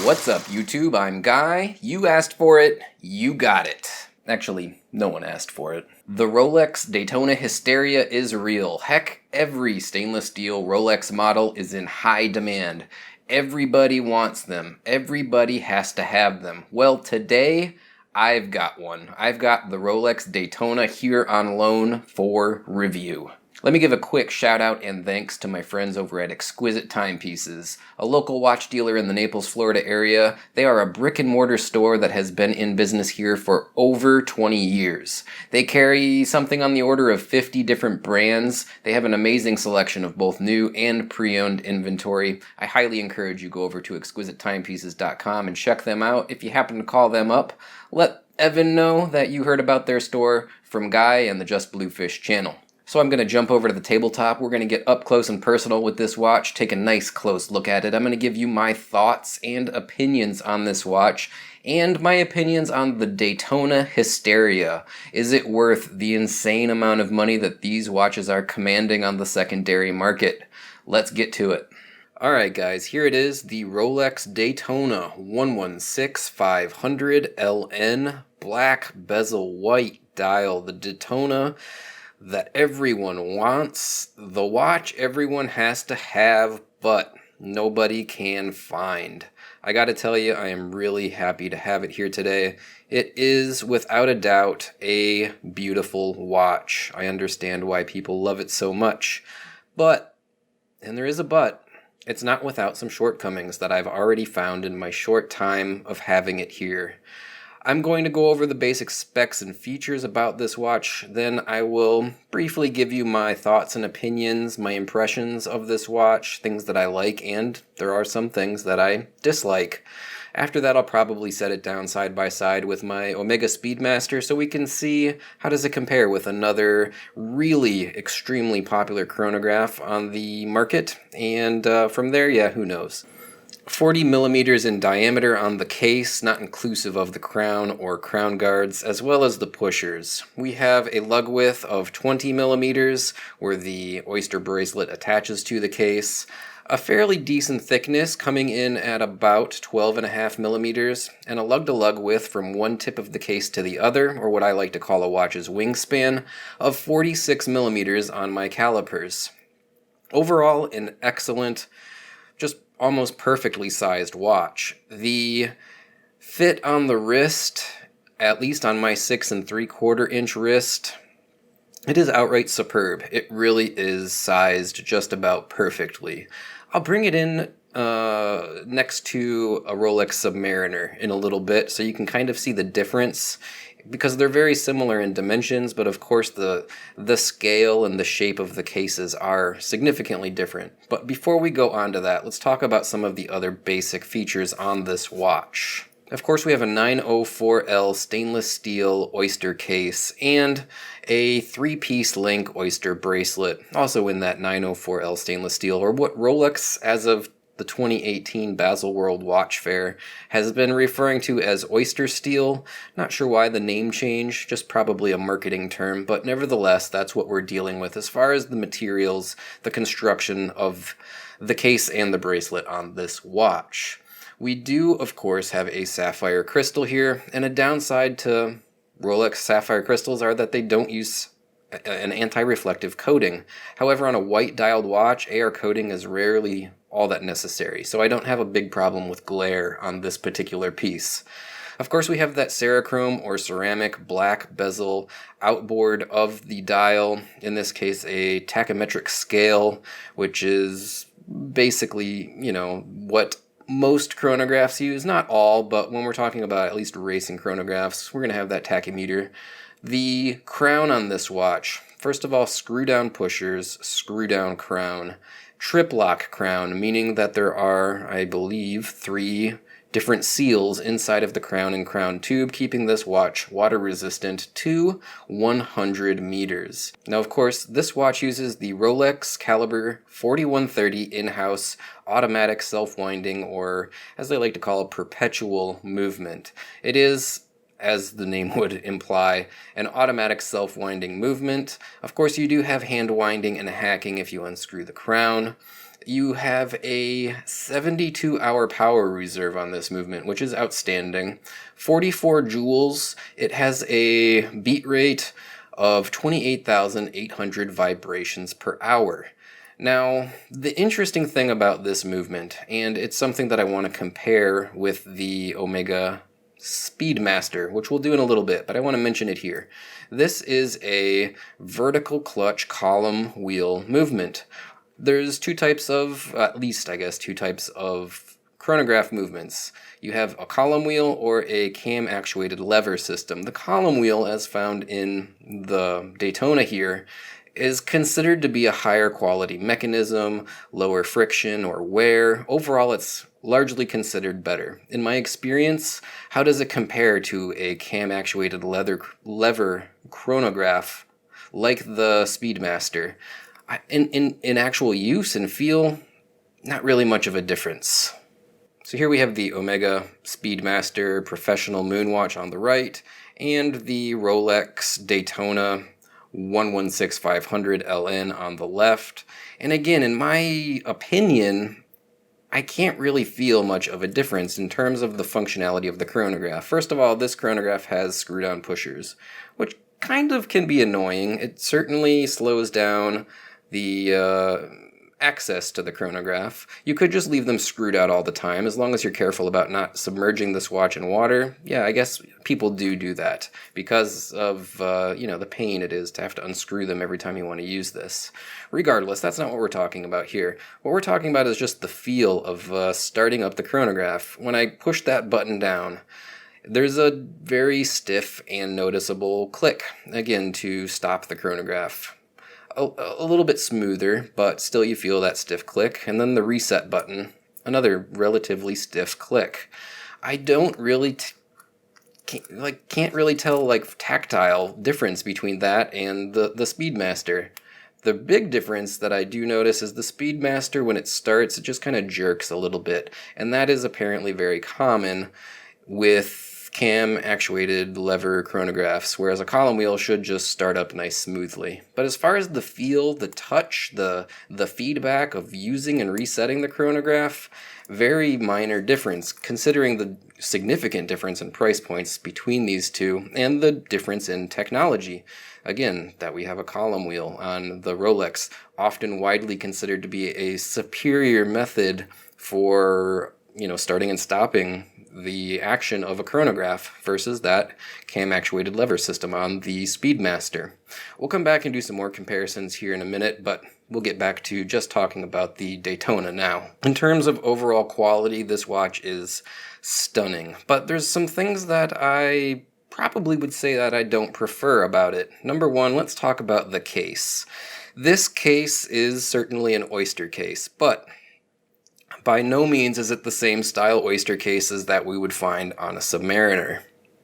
What's up, YouTube? I'm Guy. You asked for it, you got it. Actually, no one asked for it. The Rolex Daytona hysteria is real. Heck, every stainless steel Rolex model is in high demand. Everybody wants them. Everybody has to have them. Well, today, I've got one. I've got the Rolex Daytona here on loan for review. Let me give a quick shout out and thanks to my friends over at Exquisite Timepieces, a local watch dealer in the Naples, Florida area. They are a brick and mortar store that has been in business here for over 20 years. They carry something on the order of 50 different brands. They have an amazing selection of both new and pre-owned inventory. I highly encourage you go over to exquisitetimepieces.com and check them out. If you happen to call them up, let Evan know that you heard about their store from Guy and the JustBlueFish channel. So I'm going to jump over to the tabletop. We're going to get up close and personal with this watch, take a nice close look at it. I'm going to give you my thoughts and opinions on this watch, and my opinions on the Daytona hysteria. Is it worth the insane amount of money that these watches are commanding on the secondary market? Let's get to it. Alright guys, here it is, the Rolex Daytona 116500LN, black bezel white dial, the Daytona that everyone wants, the watch everyone has to have, but nobody can find. I gotta tell you, I am really happy to have it here today. It is, without a doubt, a beautiful watch. I understand why people love it so much, but, and there is a but, it's not without some shortcomings that I've already found in my short time of having it here. I'm going to go over the basic specs and features about this watch, then I will briefly give you my thoughts and opinions, my impressions of this watch, things that I like, and there are some things that I dislike. After that, I'll probably set it down side by side with my Omega Speedmaster so we can see how does it compare with another really extremely popular chronograph on the market, and from there, yeah, who knows. 40 millimeters in diameter on the case, not inclusive of the crown or crown guards, as well as the pushers. We have a lug width of 20 millimeters, where the oyster bracelet attaches to the case. A fairly decent thickness, coming in at about 12.5 millimeters, and a lug-to-lug width from one tip of the case to the other, or what I like to call a watch's wingspan, of 46 millimeters on my calipers. Overall, an excellent, just almost perfectly sized watch. The fit on the wrist, at least on my 6 3/4 inch wrist, it is outright superb. It really is sized just about perfectly. I'll bring it in next to a Rolex Submariner in a little bit so you can kind of see the difference, because they're very similar in dimensions, but of course the scale and the shape of the cases are significantly different. But before we go on to that, let's talk about some of the other basic features on this watch. Of course, we have a 904L stainless steel oyster case and a 3-piece link oyster bracelet, also in that 904L stainless steel, or what Rolex, as of the 2018 Baselworld Watch Fair, has been referring to as oyster steel. Not sure why the name change, just probably a marketing term, but nevertheless, that's what we're dealing with as far as the materials, the construction of the case and the bracelet on this watch. We do, of course, have a sapphire crystal here, and a downside to Rolex sapphire crystals are that they don't use an anti-reflective coating. However, on a white dialed watch, AR coating is rarely all that necessary, so I don't have a big problem with glare on this particular piece. Of course, we have that Cerachrome or ceramic black bezel outboard of the dial, in this case a tachymetric scale, which is basically, what most chronographs use. Not all, but when we're talking about at least racing chronographs, we're going to have that tachymeter. The crown on this watch, first of all, screw down pushers, screw down crown. Trip lock crown, meaning that there are, I believe, 3 different seals inside of the crown and crown tube, keeping this watch water resistant to 100 meters. Now, of course, this watch uses the Rolex caliber 4130 in-house automatic self-winding, or as they like to call it, perpetual movement. It is as the name would imply, an automatic self-winding movement. Of course, you do have hand winding and hacking if you unscrew the crown. You have a 72-hour power reserve on this movement, which is outstanding. 44 joules. It has a beat rate of 28,800 vibrations per hour. Now, the interesting thing about this movement, and it's something that I want to compare with the Omega Speedmaster, which we'll do in a little bit, but I want to mention it here. This is a vertical clutch column wheel movement. There's two types of, at least I guess, two types of chronograph movements. You have a column wheel or a cam actuated lever system. The column wheel, as found in the Daytona here, is considered to be a higher quality mechanism, lower friction or wear. Overall, it's largely considered better. In my experience, how does it compare to a cam actuated lever chronograph like the Speedmaster? In actual use and feel, not really much of a difference. So here we have the Omega Speedmaster Professional Moonwatch on the right and the Rolex Daytona 116500LN on the left. And again, in my opinion, I can't really feel much of a difference in terms of the functionality of the chronograph. First of all, this chronograph has screw-down pushers, which kind of can be annoying. It certainly slows down the access to the chronograph. You could just leave them screwed out all the time, as long as you're careful about not submerging this watch in water. Yeah, I guess people do that because of the pain it is to have to unscrew them every time you want to use this. Regardless, that's not what we're talking about here. What we're talking about is just the feel of starting up the chronograph. When I push that button down, there's a very stiff and noticeable click, again, to stop the chronograph. A little bit smoother, but still you feel that stiff click. And then the reset button, another relatively stiff click. I don't really can't really tell tactile difference between that and the Speedmaster. The big difference that I do notice is the Speedmaster, when it starts, it just kind of jerks a little bit, and that is apparently very common with cam actuated lever chronographs, whereas a column wheel should just start up nice smoothly. But as far as the feel, the touch, the feedback of using and resetting the chronograph, very minor difference considering the significant difference in price points between these two and the difference in technology. Again, that we have a column wheel on the Rolex, often widely considered to be a superior method for starting and stopping the action of a chronograph versus that cam actuated lever system on the Speedmaster. We'll come back and do some more comparisons here in a minute, but we'll get back to just talking about the Daytona now. In terms of overall quality, this watch is stunning, but there's some things that I probably would say that I don't prefer about it. Number one, let's talk about the case. This case is certainly an oyster case, but by no means is it the same style oyster cases that we would find on a Submariner.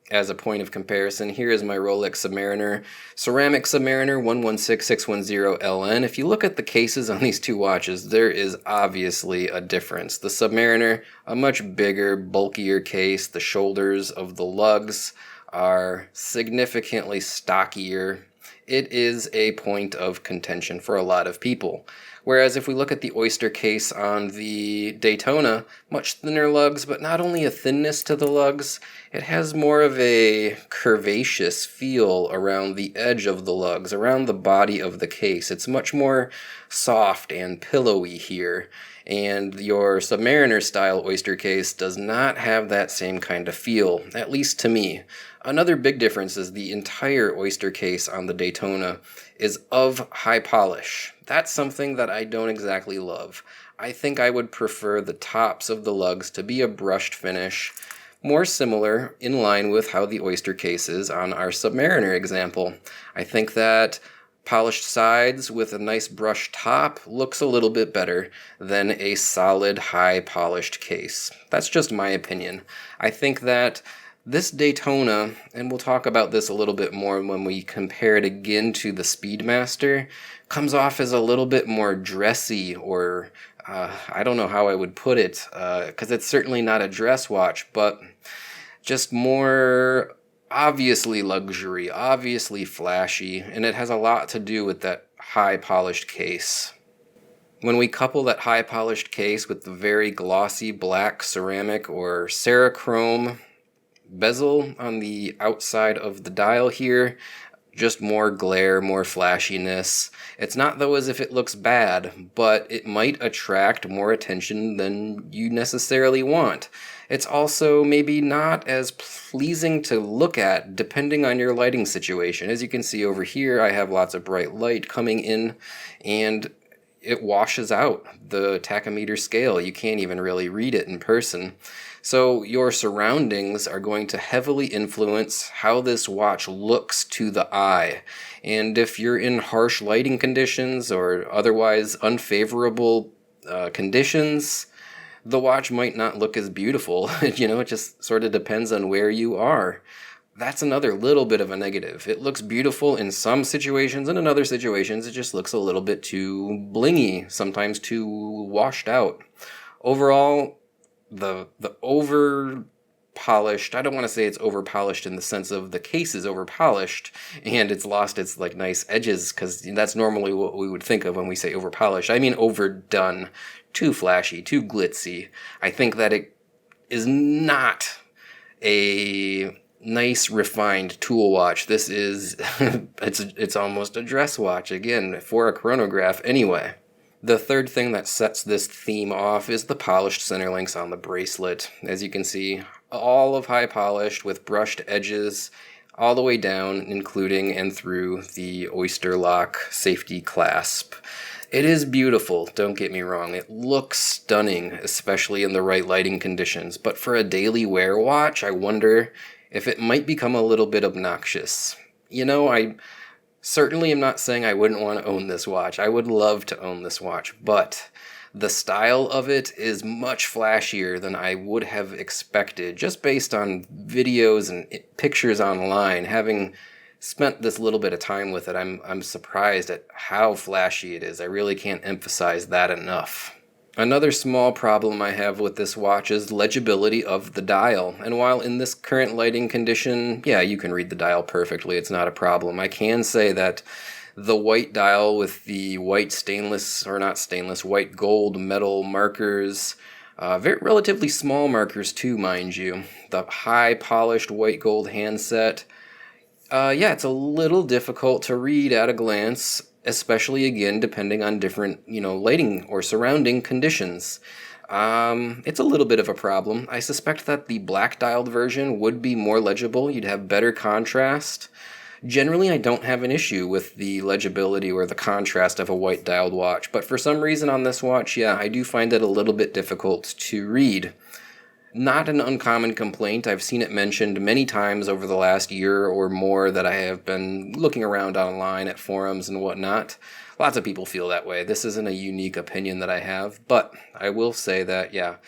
As a point of comparison, here is my Rolex Submariner, ceramic Submariner 116600LN. If you look at the cases on these two watches, there is obviously a difference. The Submariner, a much bigger, bulkier case. The shoulders of the lugs are significantly stockier. It is a point of contention for a lot of people. Whereas if we look at the oyster case on the Daytona, much thinner lugs, but not only a thinness to the lugs, it has more of a curvaceous feel around the edge of the lugs, around the body of the case. It's much more soft and pillowy here. And your Submariner style oyster case does not have that same kind of feel, at least to me. Another big difference is the entire oyster case on the Daytona is of high polish. That's something that I don't exactly love. I think I would prefer the tops of the lugs to be a brushed finish, more similar, in line with how the oyster case is on our Submariner example. I think that polished sides with a nice brush top looks a little bit better than a solid, high polished case. That's just my opinion. I think that this Daytona, and we'll talk about this a little bit more when we compare it again to the Speedmaster, comes off as a little bit more dressy, or I don't know how I would put it, because it's certainly not a dress watch, but just more obviously luxury, obviously flashy, and it has a lot to do with that high polished case. When we couple that high polished case with the very glossy black ceramic or Cerachrome bezel on the outside of the dial here, just more glare, more flashiness. It's not though as if it looks bad, but it might attract more attention than you necessarily want. It's also maybe not as pleasing to look at depending on your lighting situation. As you can see over here, I have lots of bright light coming in, and it washes out the tachometer scale. You can't even really read it in person. So your surroundings are going to heavily influence how this watch looks to the eye. And if you're in harsh lighting conditions or otherwise unfavorable conditions, the watch might not look as beautiful. It just sort of depends on where you are. That's another little bit of a negative. It looks beautiful in some situations, and in other situations it just looks a little bit too blingy, sometimes too washed out. Overall, the over polished, I don't want to say it's over polished in the sense of the case is over polished and it's lost its nice edges, because that's normally what we would think of when we say over polished. I mean overdone, too flashy, too glitzy. I think that it is not a nice refined tool watch. This is it's almost a dress watch, again, for a chronograph anyway. The third thing that sets this theme off is the polished center links on the bracelet. As you can see, all of high polished with brushed edges all the way down, including and through the oyster lock safety clasp. It is beautiful, don't get me wrong. It looks stunning, especially in the right lighting conditions. But for a daily wear watch, I wonder if it might become a little bit obnoxious. I certainly am not saying I wouldn't want to own this watch. I would love to own this watch, but the style of it is much flashier than I would have expected, just based on videos and pictures online. Having spent this little bit of time with it, I'm surprised at how flashy it is. I really can't emphasize that enough. Another small problem I have with this watch is legibility of the dial. And while in this current lighting condition, yeah, you can read the dial perfectly, it's not a problem. I can say that the white dial with the white white gold metal markers, relatively small markers too, mind you. The high polished white gold handset, it's a little difficult to read at a glance, especially again depending on different lighting or surrounding conditions. It's a little bit of a problem. I suspect that the black dialed version would be more legible. You'd have better contrast. Generally, I don't have an issue with the legibility or the contrast of a white dialed watch, but for some reason on this watch, I do find it a little bit difficult to read. Not an uncommon complaint. I've seen it mentioned many times over the last year or more that I have been looking around online at forums and whatnot. Lots of people feel that way. This isn't a unique opinion that I have, but I will say that,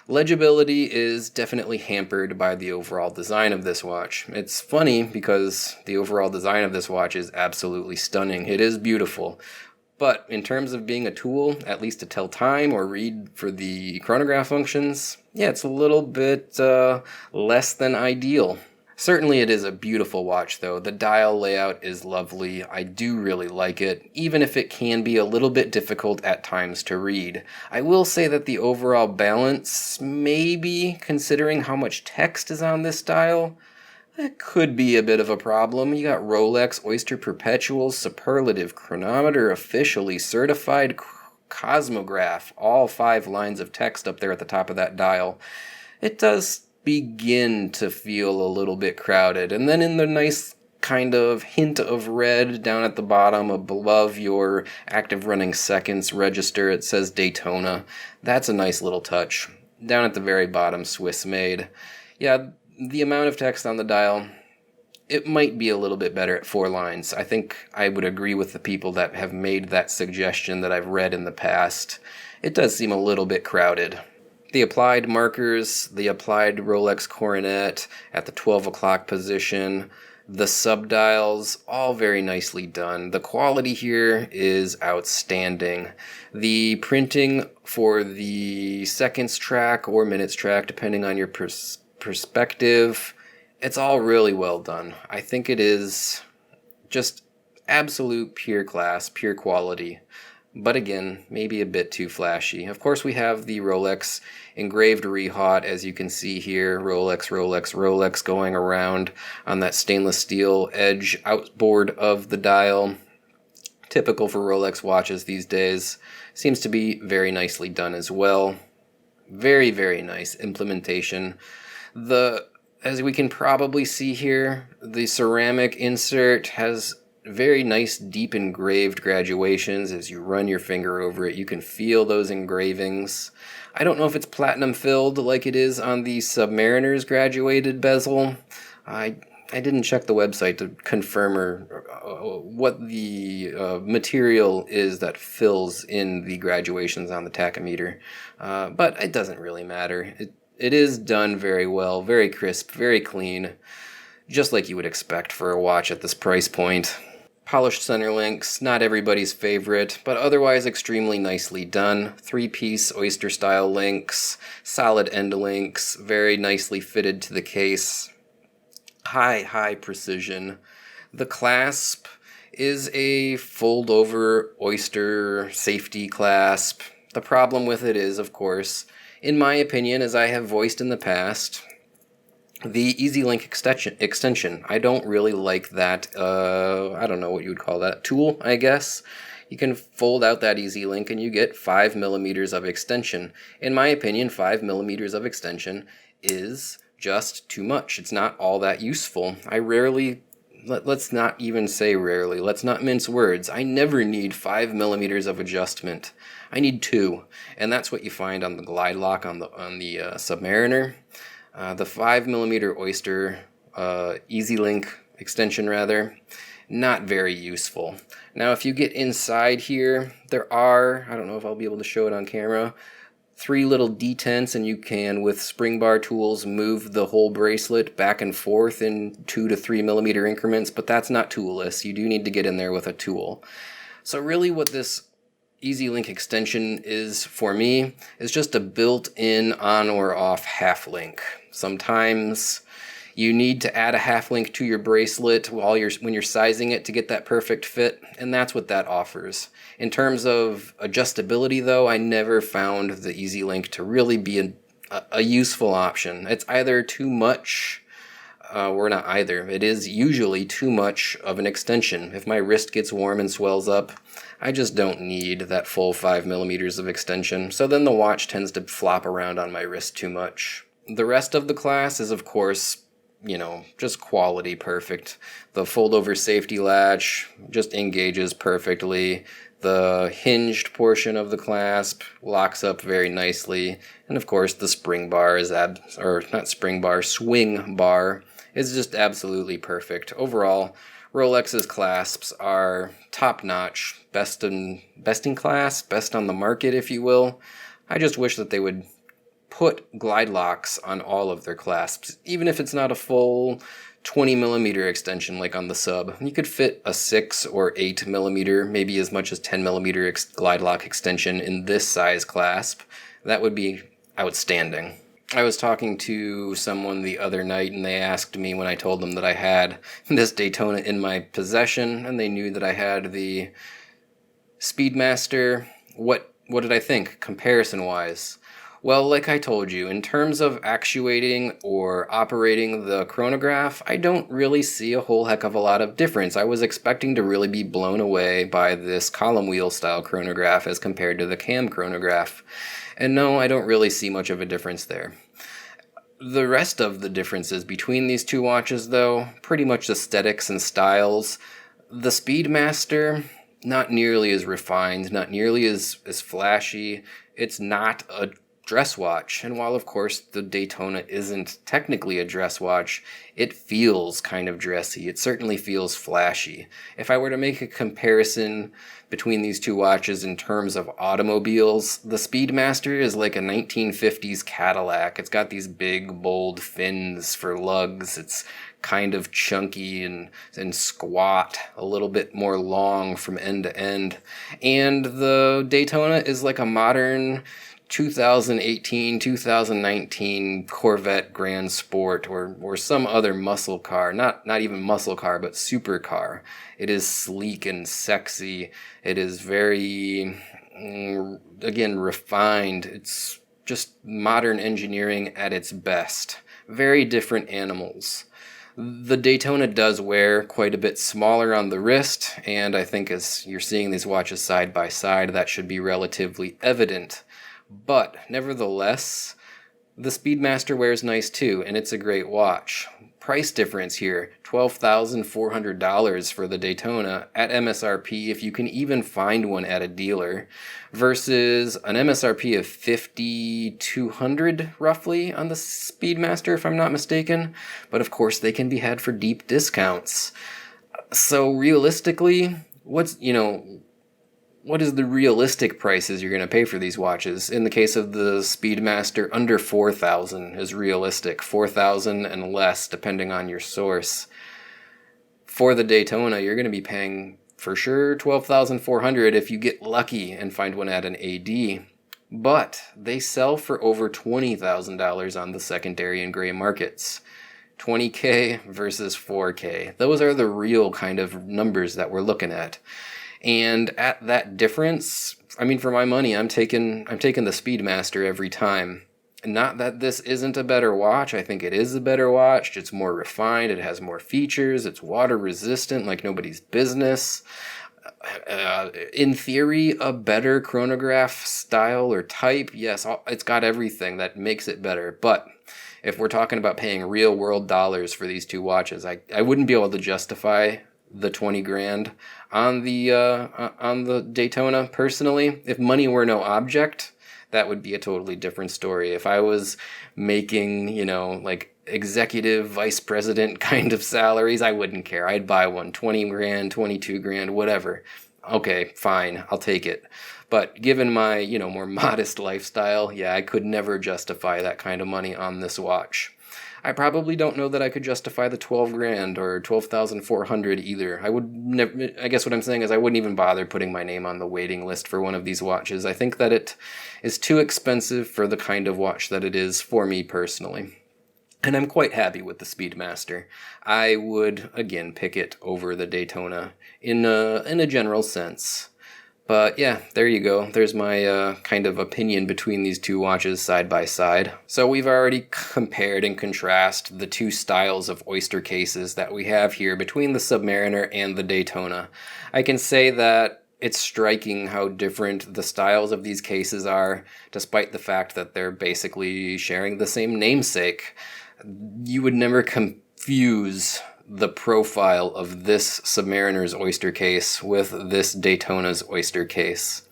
legibility is definitely hampered by the overall design of this watch. It's funny because the overall design of this watch is absolutely stunning. It is beautiful. But in terms of being a tool, at least to tell time or read for the chronograph functions, it's a little bit less than ideal. Certainly it is a beautiful watch though. The dial layout is lovely. I do really like it, even if it can be a little bit difficult at times to read. I will say that the overall balance, maybe considering how much text is on this dial, that could be a bit of a problem. You got Rolex, Oyster Perpetual, Superlative, Chronometer, Officially Certified, Cosmograph, all 5 lines of text up there at the top of that dial. It does begin to feel a little bit crowded. And then in the nice kind of hint of red down at the bottom above your active running seconds register, it says Daytona. That's a nice little touch. Down at the very bottom, Swiss made. The amount of text on the dial, it might be a little bit better at 4 lines. I think I would agree with the people that have made that suggestion that I've read in the past. It does seem a little bit crowded. The applied markers, the applied Rolex coronet at the 12 o'clock position, the subdials, all very nicely done. The quality here is outstanding. The printing for the seconds track or minutes track, depending on your perspective, It's all really well done. I think it is just absolute pure class, pure quality. But again, maybe a bit too flashy. Of course, we have the Rolex engraved rehaut, as you can see here. Rolex, Rolex, Rolex going around on that stainless steel edge outboard of the dial. Typical for Rolex watches these days. Seems to be very nicely done as well. Very, very nice implementation. As we can probably see here, the ceramic insert has very nice deep engraved graduations. As you run your finger over it, you can feel those engravings. I don't know if it's platinum filled like it is on the Submariner's graduated bezel. I didn't check the website to confirm what the material is that fills in the graduations on the tachometer, but it doesn't really matter. It is done very well, very crisp, very clean, just like you would expect for a watch at this price point. Polished center links, not everybody's favorite, but otherwise extremely nicely done. 3-piece oyster-style links, solid end links, very nicely fitted to the case. High precision. The clasp is a fold-over oyster safety clasp. The problem with it is, of course, in my opinion, as I have voiced in the past, the EasyLink extension. I don't really like that, I don't know what you would call that, tool, I guess. You can fold out that EasyLink and you get 5 millimeters of extension. In my opinion, 5 millimeters of extension is just too much. It's not all that useful. Let's not even say rarely, let's not mince words. I never need 5 millimeters of adjustment. I need 2, and that's what you find on the glide lock on the Submariner. The 5 millimeter Oyster EasyLink extension rather, not very useful. Now if you get inside here, there are, I don't know if I'll be able to show it on camera, 3 little detents, and you can, with spring bar tools, move the whole bracelet back and forth in 2 to 3 millimeter increments, but that's not toolless. You do need to get in there with a tool. So really what this EasyLink extension is for me is just a built-in on or off half link. Sometimes you need to add a half link to your bracelet when you're sizing it to get that perfect fit, and that's what that offers. In terms of adjustability though, I never found the EasyLink to really be a useful option. It's either too much or not either. It is usually too much of an extension. If my wrist gets warm and swells up, I just don't need that full 5 millimeters of extension, so then the watch tends to flop around on my wrist too much. The rest of the class is, of course, just quality perfect. The fold-over safety latch just engages perfectly. The hinged portion of the clasp locks up very nicely. And of course, the swing bar is just absolutely perfect. Overall, Rolex's clasps are top-notch, best in class, best on the market, if you will. I just wish that they would put glide locks on all of their clasps, even if it's not a full 20 millimeter extension like on the Sub. You could fit a 6 or 8 millimeter, maybe as much as 10 millimeter glide lock extension in this size clasp. That would be outstanding. I was talking to someone the other night, and they asked me when I told them that I had this Daytona in my possession, and they knew that I had the Speedmaster. What did I think, comparison-wise? Well, like I told you, in terms of actuating or operating the chronograph, I don't really see a whole heck of a lot of difference. I was expecting to really be blown away by this column wheel style chronograph as compared to the cam chronograph. And no, I don't really see much of a difference there. The rest of the differences between these two watches, though, pretty much aesthetics and styles. The Speedmaster, not nearly as refined, not nearly as flashy. It's not a dress watch, and while of course the Daytona isn't technically a dress watch, it feels kind of dressy. It certainly feels flashy. If I were to make a comparison between these two watches in terms of automobiles, the Speedmaster is like a 1950s Cadillac. It's got these big bold fins for lugs. It's kind of chunky and squat, a little bit more long from end to end. And the Daytona is like a modern 2018, 2019 Corvette Grand Sport or some other muscle car, not even muscle car, but supercar. It is sleek and sexy. It is very, again, refined. It's just modern engineering at its best. Very different animals. The Daytona does wear quite a bit smaller on the wrist, and I think as you're seeing these watches side by side, that should be relatively evident. But nevertheless, the Speedmaster wears nice too, and it's a great watch. Price difference here, $12,400 for the Daytona at MSRP, if you can even find one at a dealer, versus an MSRP of $5,200 roughly on the Speedmaster, if I'm not mistaken. But of course, they can be had for deep discounts. So realistically, what is the realistic prices you're going to pay for these watches? In the case of the Speedmaster, under $4,000 is realistic. $4,000 and less, depending on your source. For the Daytona, you're going to be paying, for sure, $12,400 if you get lucky and find one at an AD. But they sell for over $20,000 on the secondary and gray markets. $20K versus $4K. Those are the real kind of numbers that we're looking at. And at that difference, I mean, for my money, I'm taking the Speedmaster every time. Not that this isn't a better watch. I think it is a better watch. It's more refined. It has more features. It's water resistant like nobody's business. In theory, a better chronograph style or type. Yes, it's got everything that makes it better. But if we're talking about paying real world dollars for these two watches, I wouldn't be able to justify the 20 grand on the Daytona personally. If money were no object, that would be a totally different story. If I was making, like executive vice president kind of salaries, I wouldn't care. I'd buy one. 20 grand, 22 grand, whatever. Okay, fine, I'll take it. But given my, more modest lifestyle, yeah, I could never justify that kind of money on this watch. I probably don't know that I could justify the 12 grand or 12,400 either. I would never, I guess what I'm saying is I wouldn't even bother putting my name on the waiting list for one of these watches. I think that it is too expensive for the kind of watch that it is for me personally. And I'm quite happy with the Speedmaster. I would, again, pick it over the Daytona in a general sense. But yeah, there you go. There's my kind of opinion between these two watches side by side. So we've already compared and contrasted the two styles of oyster cases that we have here between the Submariner and the Daytona. I can say that it's striking how different the styles of these cases are, despite the fact that they're basically sharing the same namesake. You would never confuse the profile of this Submariner's oyster case with this Daytona's oyster case.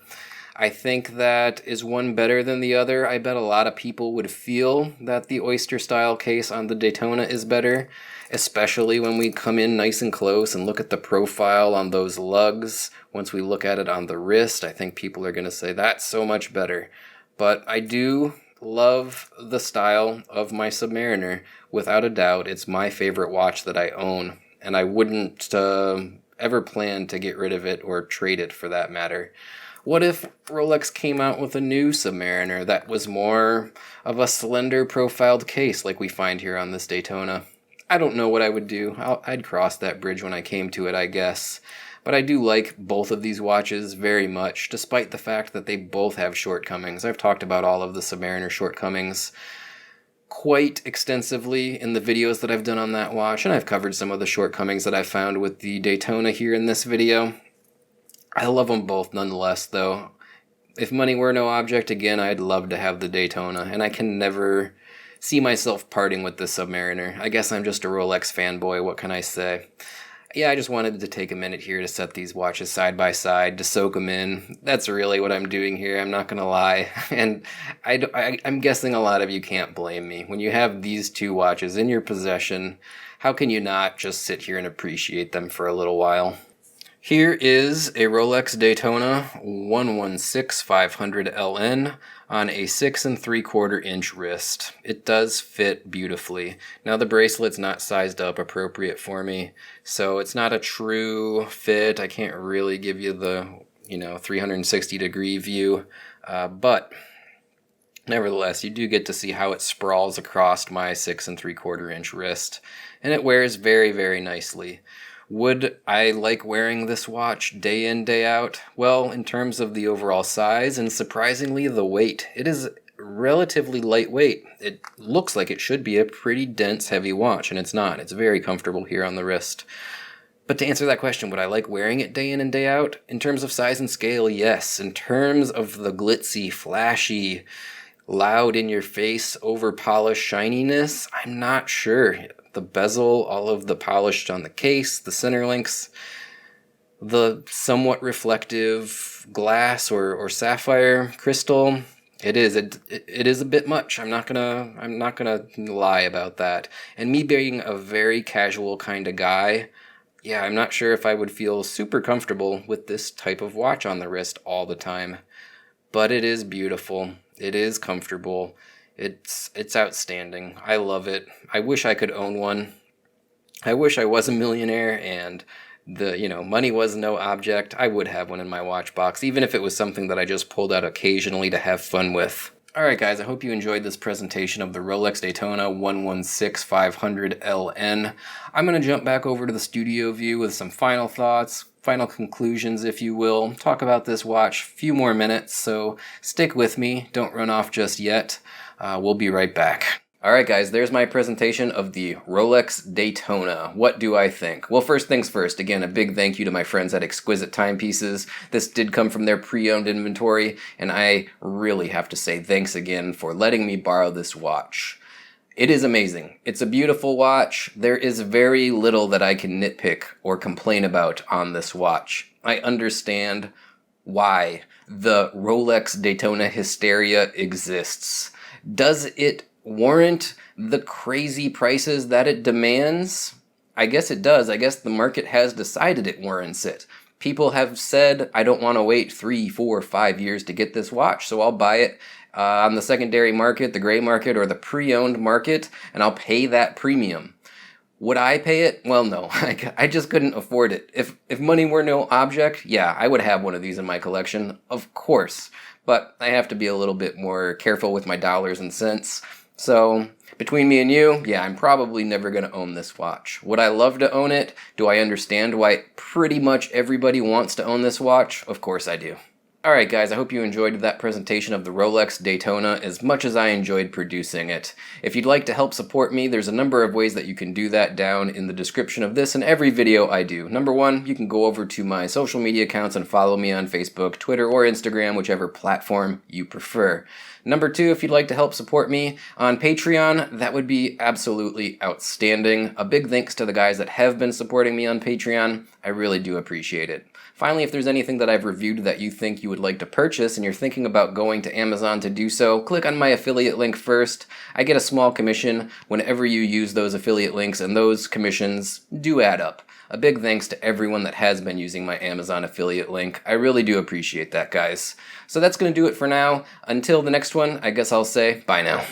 I think that is one better than the other. I bet a lot of people would feel that the oyster style case on the Daytona is better, especially when we come in nice and close and look at the profile on those lugs. Once we look at it on the wrist, I think people are going to say that's so much better. But I do love the style of my Submariner. Without a doubt, it's my favorite watch that I own, and I wouldn't ever plan to get rid of it or trade it for that matter. What if Rolex came out with a new Submariner that was more of a slender profiled case like we find here on this Daytona? I don't know what I would do. I'd cross that bridge when I came to it, I guess. But I do like both of these watches very much, despite the fact that they both have shortcomings. I've talked about all of the Submariner shortcomings quite extensively in the videos that I've done on that watch, and I've covered some of the shortcomings that I've found with the Daytona here in this video. I love them both nonetheless, though. If money were no object, again, I'd love to have the Daytona, and I can never see myself parting with the Submariner. I guess I'm just a Rolex fanboy, what can I say? Yeah, I just wanted to take a minute here to set these watches side by side, to soak them in. That's really what I'm doing here, I'm not going to lie. And I'm guessing a lot of you can't blame me. When you have these two watches in your possession, how can you not just sit here and appreciate them for a little while? Here is a Rolex Daytona 116500LN on a 6 3/4 inch wrist. It does fit beautifully. Now the bracelet's not sized up appropriate for me, so it's not a true fit. I can't really give you the 360 degree view, but Nevertheless, you do get to see how it sprawls across my 6 3/4 inch wrist, and it wears very, very nicely. Would I like wearing this watch day in, day out? Well, in terms of the overall size and surprisingly the weight, it is relatively lightweight. It looks like it should be a pretty dense, heavy watch, and it's not. It's very comfortable here on the wrist. But to answer that question, would I like wearing it day in and day out? In terms of size and scale, yes. In terms of the glitzy, flashy, loud in your face, over polished shininess, I'm not sure. The bezel, all of the polished on the case, the center links, the somewhat reflective glass or sapphire crystal, it is a bit much. I'm not gonna lie about that. And me being a very casual kind of guy, yeah, I'm not sure if I would feel super comfortable with this type of watch on the wrist all the time. But it is beautiful. It is comfortable. It's outstanding. I love it. I wish I could own one. I wish I was a millionaire and money was no object. I would have one in my watch box, even if it was something that I just pulled out occasionally to have fun with. Alright guys, I hope you enjoyed this presentation of the Rolex Daytona 116500LN. I'm going to jump back over to the studio view with some final thoughts, final conclusions if you will, talk about this watch a few more minutes, so stick with me, don't run off just yet. We'll be right back. Alright guys, there's my presentation of the Rolex Daytona. What do I think? Well, first things first, again, a big thank you to my friends at Exquisite Timepieces. This did come from their pre-owned inventory, and I really have to say thanks again for letting me borrow this watch. It is amazing. It's a beautiful watch. There is very little that I can nitpick or complain about on this watch. I understand why the Rolex Daytona hysteria exists. Does it warrant the crazy prices that it demands? I guess it does. I guess the market has decided it warrants it. People have said, I don't want to wait 3, 4, 5 years to get this watch, so I'll buy it on the secondary market, the gray market, or the pre-owned market, and I'll pay that premium. Would I pay it? Well, no. I just couldn't afford it. If money were no object, yeah, I would have one of these in my collection, of course. But I have to be a little bit more careful with my dollars and cents. So, between me and you, yeah, I'm probably never going to own this watch. Would I love to own it? Do I understand why pretty much everybody wants to own this watch? Of course I do. Alright guys, I hope you enjoyed that presentation of the Rolex Daytona as much as I enjoyed producing it. If you'd like to help support me, there's a number of ways that you can do that down in the description of this and every video I do. Number one, you can go over to my social media accounts and follow me on Facebook, Twitter, or Instagram, whichever platform you prefer. Number two, if you'd like to help support me on Patreon, that would be absolutely outstanding. A big thanks to the guys that have been supporting me on Patreon. I really do appreciate it. Finally, if there's anything that I've reviewed that you think you would like to purchase and you're thinking about going to Amazon to do so, click on my affiliate link first. I get a small commission whenever you use those affiliate links, and those commissions do add up. A big thanks to everyone that has been using my Amazon affiliate link. I really do appreciate that, guys. So that's going to do it for now. Until the next one, I guess I'll say bye now.